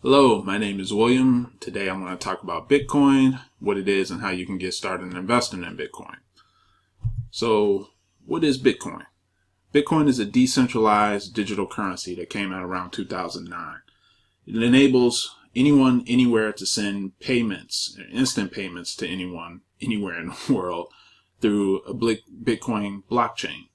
Hello, my name is William. Today I'm going to talk about Bitcoin, what it is, and how you can get started investing in Bitcoin. So, what is Bitcoin? Bitcoin is a decentralized digital currency that came out around 2009. It enables anyone, anywhere to send payments, instant payments to anyone, anywhere in the world through a Bitcoin blockchain.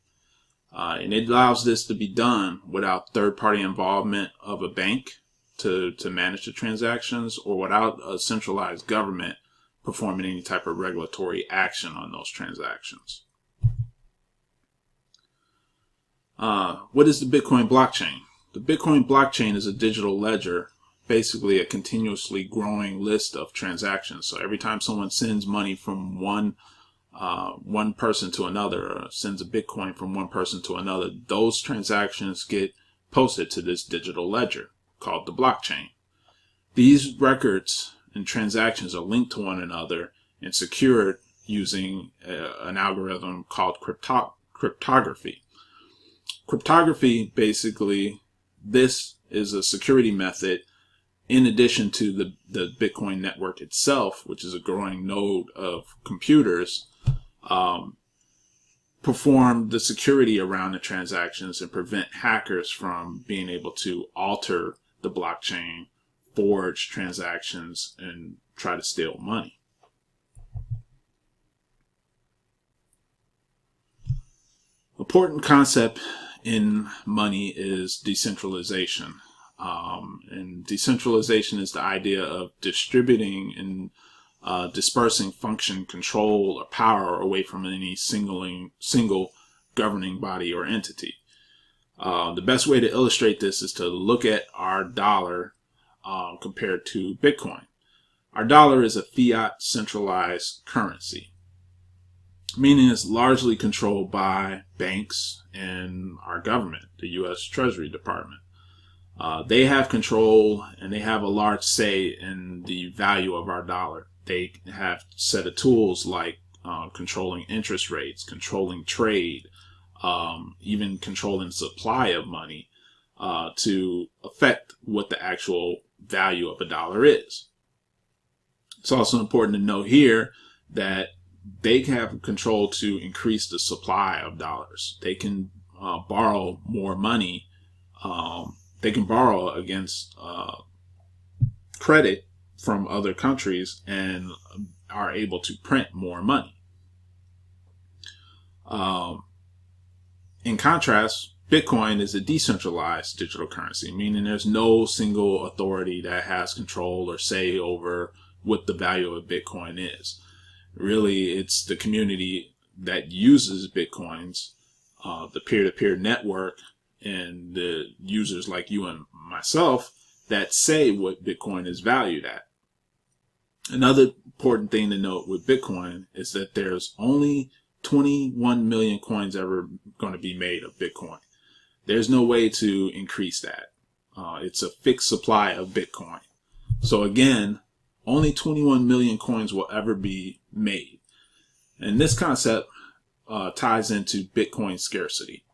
And it allows this to be done without third-party involvement of a bank to manage the transactions, or without a centralized government performing any type of regulatory action on those transactions. What is the Bitcoin blockchain? The Bitcoin blockchain is a digital ledger, basically a continuously growing list of transactions. So every time someone sends money from one person to another, or sends a Bitcoin from one person to another, those transactions get posted to this digital ledger called the blockchain. These records and transactions are linked to one another and secured using an algorithm called cryptography. Cryptography, basically, this is a security method in addition to the Bitcoin network itself, which is a growing node of computers, perform the security around the transactions and prevent hackers from being able to alter the blockchain, forge transactions, and try to steal money. Important concept in money is decentralization. And decentralization is the idea of distributing and dispersing function, control, or power away from any single governing body or entity. The best way to illustrate this is to look at our dollar compared to Bitcoin. Our dollar is a fiat centralized currency, meaning it's largely controlled by banks and our government, the U.S. Treasury Department. They have control and they have a large say in the value of our dollar. They have a set of tools like controlling interest rates, controlling trade, even controlling supply of money to affect what the actual value of a dollar is. It's also important to note here that they have control to increase the supply of dollars. They can borrow more money. They can borrow against credit from other countries and are able to print more money. In contrast, Bitcoin is a decentralized digital currency, meaning there's no single authority that has control or say over what the value of Bitcoin is. Really, it's the community that uses Bitcoins, the peer-to-peer network, and the users like you and myself that say what Bitcoin is valued at. Another important thing to note with Bitcoin is that there's only 21 million coins ever going to be made of Bitcoin. There's no way to increase that. It's a fixed supply of Bitcoin. So again, only 21 million coins will ever be made. And this concept ties into Bitcoin scarcity,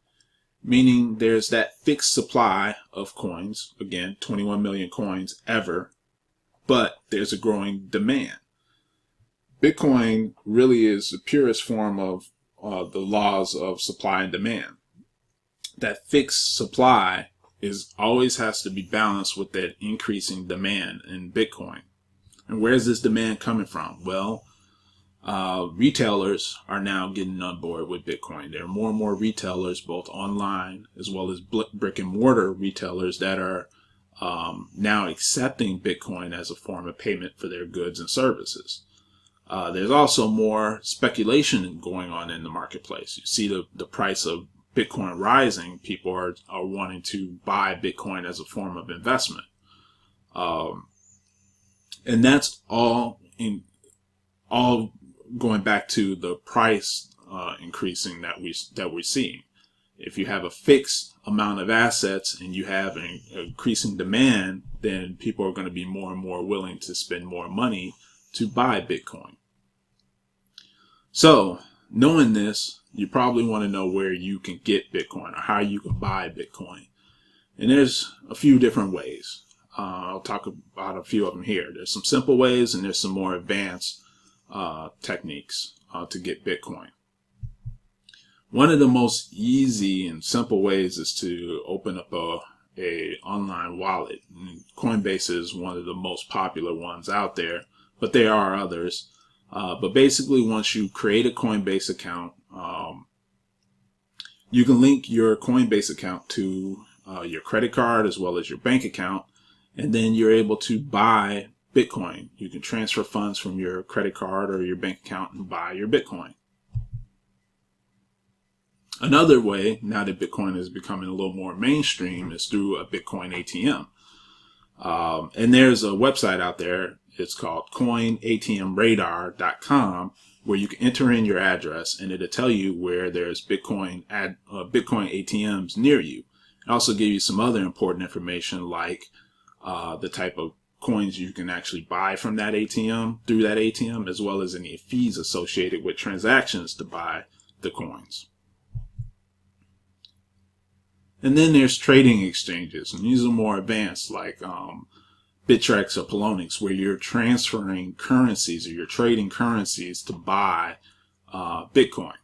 meaning there's that fixed supply of coins, again, 21 million coins ever, but there's a growing demand. Bitcoin really is the purest form of the laws of supply and demand. That fixed supply always has to be balanced with that increasing demand in Bitcoin. And where's this demand coming from? Well, retailers are now getting on board with Bitcoin. There are more and more retailers, both online as well as brick and mortar retailers, that are now accepting Bitcoin as a form of payment for their goods and services. There's also more speculation going on in the marketplace. You see the price of Bitcoin rising. People are wanting to buy Bitcoin as a form of investment. And that's all going back to the price increasing that we're seeing. If you have a fixed amount of assets and you have an increasing demand, then people are going to be more and more willing to spend more money to buy Bitcoin. So, knowing this, you probably want to know where you can get Bitcoin or how you can buy Bitcoin. And there's a few different ways. I'll talk about a few of them here. There's some simple ways and there's some more advanced techniques to get Bitcoin. One of the most easy and simple ways is to open up a online wallet. Coinbase is one of the most popular ones out there, but there are others. But basically, once you create a Coinbase account, you can link your Coinbase account to your credit card as well as your bank account, and then you're able to buy Bitcoin. You can transfer funds from your credit card or your bank account and buy your Bitcoin. Another way, now that Bitcoin is becoming a little more mainstream, is through a Bitcoin ATM. And there's a website out there. It's called coinatmradar.com, where you can enter in your address and it'll tell you where there's Bitcoin ATMs near you. It also give you some other important information like the type of coins you can actually buy from that ATM, through that ATM, as well as any fees associated with transactions to buy the coins. And then there's trading exchanges, and these are more advanced, like Bittrex or Poloniex, where you're transferring currencies or you're trading currencies to buy Bitcoin.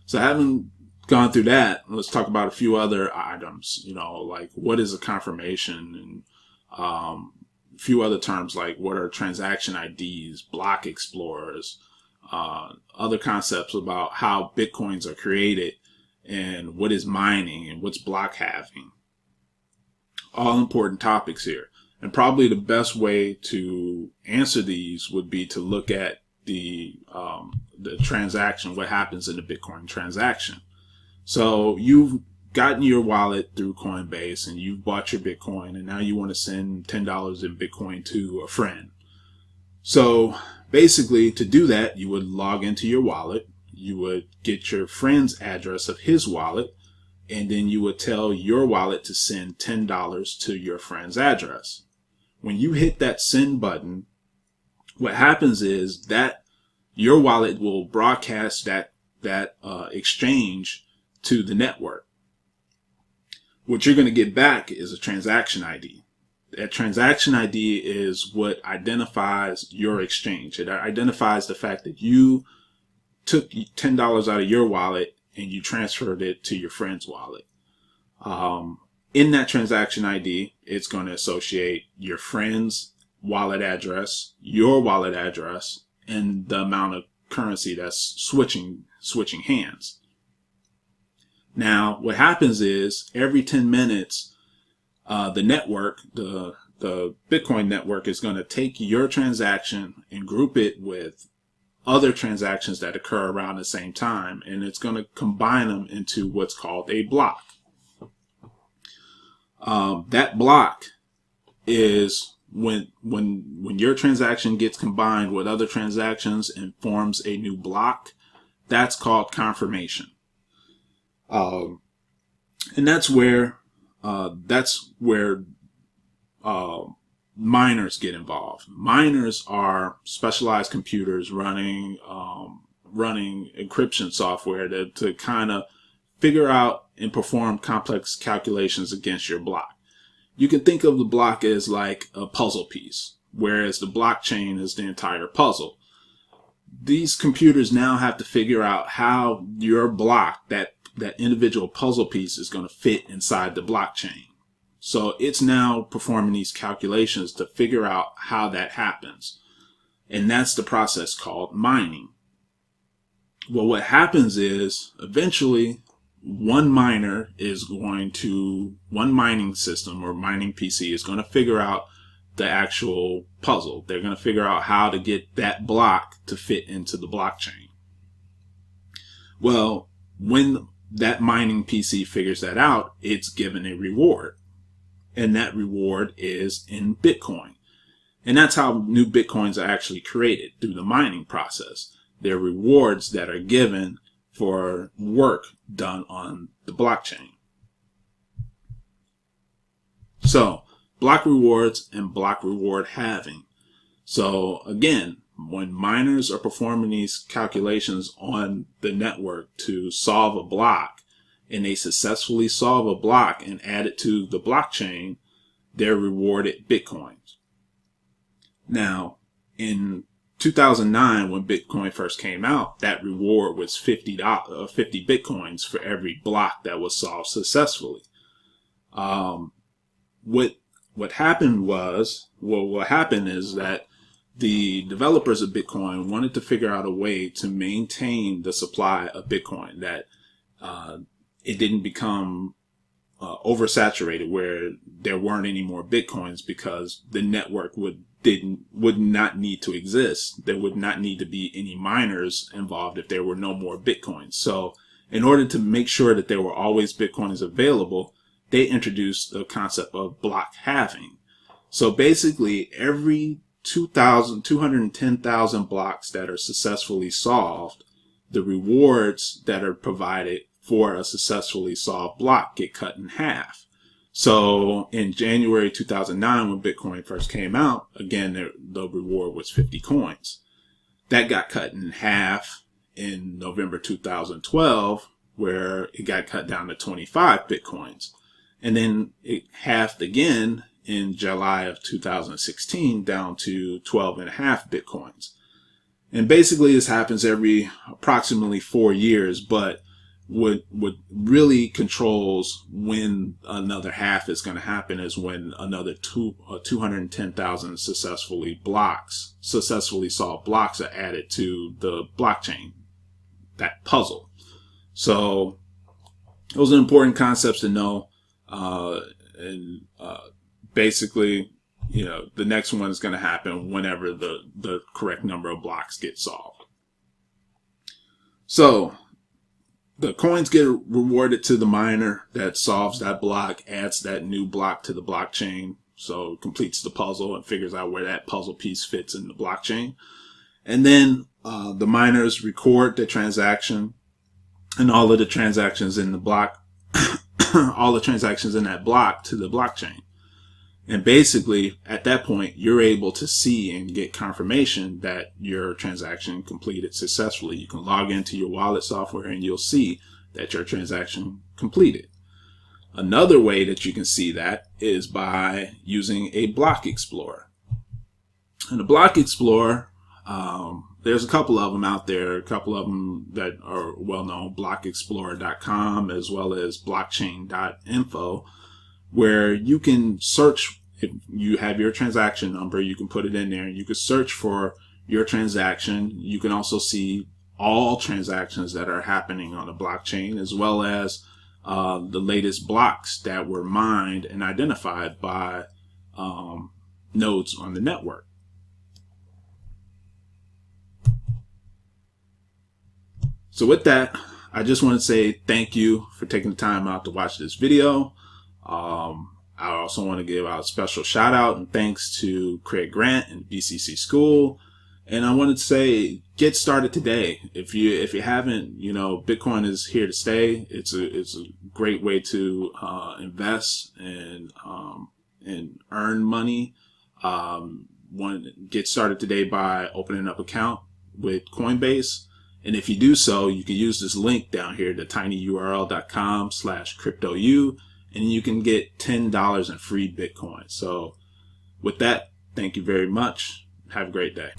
So having gone through that, let's talk about a few other items, like what is a confirmation, and a few other terms like what are transaction IDs, block explorers, other concepts about how Bitcoins are created, and what is mining and what's block halving. All important topics here. And probably the best way to answer these would be to look at the transaction, what happens in the Bitcoin transaction. So you've gotten your wallet through Coinbase and you've bought your Bitcoin, and now you want to send $10 in Bitcoin to a friend. So basically, to do that, you would log into your wallet, you would get your friend's address of his wallet, and then you would tell your wallet to send $10 to your friend's address. When you hit that send button, what happens is that your wallet will broadcast that exchange to the network. What you're going to get back is a transaction ID. That transaction ID is what identifies your exchange. It identifies the fact that you took $10 out of your wallet and you transferred it to your friend's wallet. In that transaction ID, it's going to associate your friend's wallet address, your wallet address, and the amount of currency that's switching hands. Now, what happens is every 10 minutes, the network, the Bitcoin network, is going to take your transaction and group it with other transactions that occur around the same time, and it's going to combine them into what's called a block. That block is when your transaction gets combined with other transactions and forms a new block. That's called confirmation. And that's where miners get involved. Miners are specialized computers running encryption software to kind of figure out and perform complex calculations against your block. You can think of the block as like a puzzle piece, whereas the blockchain is the entire puzzle. These computers now have to figure out how your block, that individual puzzle piece, is going to fit inside the blockchain. So it's now performing these calculations to figure out how that happens. And that's the process called mining. Well, what happens is eventually one mining system or mining PC is going to figure out the actual puzzle. They're going to figure out how to get that block to fit into the blockchain. Well, when that mining PC figures that out, it's given a reward. And that reward is in Bitcoin. And that's how new Bitcoins are actually created, through the mining process. They're rewards that are given for work done on the blockchain. So, block rewards and block reward halving. So again, when miners are performing these calculations on the network to solve a block, and they successfully solve a block and add it to the blockchain, they're rewarded Bitcoins. Now, in 2009, when Bitcoin first came out, that reward was 50 Bitcoins for every block that was solved successfully. What happened is that the developers of Bitcoin wanted to figure out a way to maintain the supply of Bitcoin, that it didn't become oversaturated where there weren't any more Bitcoins, because the network would not need to exist. There would not need to be any miners involved if there were no more Bitcoins. So in order to make sure that there were always Bitcoins available, they introduced the concept of block halving. So basically, every 210,000 blocks that are successfully solved, the rewards that are provided for a successfully solved block get cut in half. So in January 2009, when Bitcoin first came out, again, the reward was 50 coins. That got cut in half in November 2012, where it got cut down to 25 Bitcoins. And then it halved again in July of 2016 down to 12.5 Bitcoins. And basically this happens every approximately 4 years, but what really controls when another half is going to happen is when another 210,000 successfully solved blocks are added to the blockchain, that puzzle. So those are important concepts to know. Basically, the next one is going to happen whenever the correct number of blocks get solved. So the coins get rewarded to the miner that solves that block, adds that new block to the blockchain, so it completes the puzzle and figures out where that puzzle piece fits in the blockchain. And then the miners record the transaction and all of the transactions in the block, all the transactions in that block to the blockchain. And basically, at that point, you're able to see and get confirmation that your transaction completed successfully. You can log into your wallet software and you'll see that your transaction completed. Another way that you can see that is by using a block explorer. And a block explorer, there's a couple of them out there, a couple of them that are well known, blockexplorer.com as well as blockchain.info, where you can search. If you have your transaction number, you can put it in there. You can search for your transaction. You can also see all transactions that are happening on the blockchain, as well as the latest blocks that were mined and identified by nodes on the network. So with that, I just want to say thank you for taking the time out to watch this video. I also want to give out a special shout out and thanks to Craig Grant and BCC School. And I wanted to say, get started today. If you haven't, Bitcoin is here to stay. It's a great way to invest and earn money. Get started today by opening up an account with Coinbase. And if you do so, you can use this link down here, the tinyurl.com/cryptou, and you can get $10 in free Bitcoin. So with that, thank you very much. Have a great day.